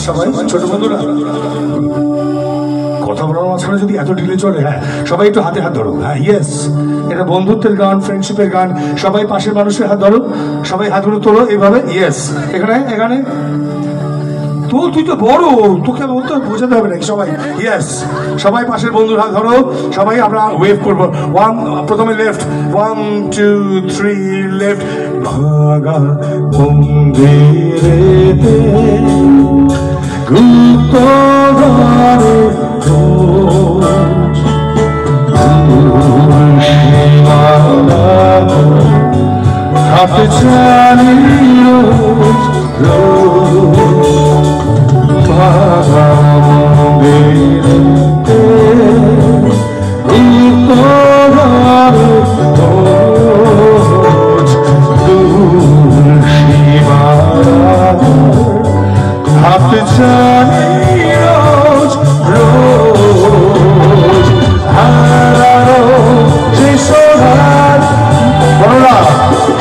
সবাই ছোট বন্ধুরা কথা বলার মাঝখানে যদি এত ঢিলে চলে, হ্যাঁ সবাই একটু হাতে হাত ধরো। হ্যাঁ ইয়েস, এটা বন্ধুত্বের গান, ফ্রেন্ডশিপের গান। সবাই পাশের মানুষের হাত ধরো, সবাই হাতগুলো তোলো এইভাবে। ইয়েস, এখানে এখানে তো তুই তো বড়, তোকে বলতে বোঝাতে হবে নাকি? সবাই ইয়েস, সবাই পাশের বন্ধুর হাত ধরো, সবাই আমরা ওয়েভ করবো। ওয়ান, প্রথমে লেফট, 1 2 3 লেফট। ভাগা মন্দিরে গুপ্ত হাতে জানি রোজ রোজ ভাগা মন্দিরে গুপ্ত হাতে জানি রোজ রোজ হারানো যে সোনার বড়রা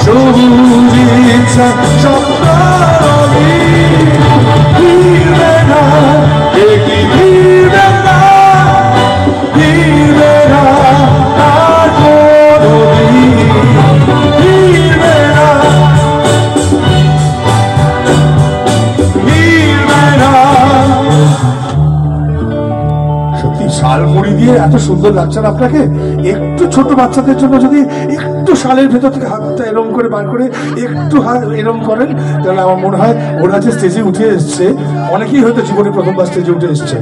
সবুজ ইচ্ছা স্বপ্নারবি ফিরবে না, কি ফিরবে না, ফিরবে না আর কোনদিন ফিরবে না, শালমুড়ি দিয়ে এত সুন্দর লাগছে না আপনাকে? একটু ছোট বাচ্চাদের জন্য যদি একটু শালের ভেতর থেকে হাতটা এরম করে বার করে একটু হাত এরম করেন, তাহলে আমার মনে হয় ওরা যে স্টেজে উঠে এসছে, অনেকেই হয়তো জীবনে প্রথমবার স্টেজে উঠে এসছে,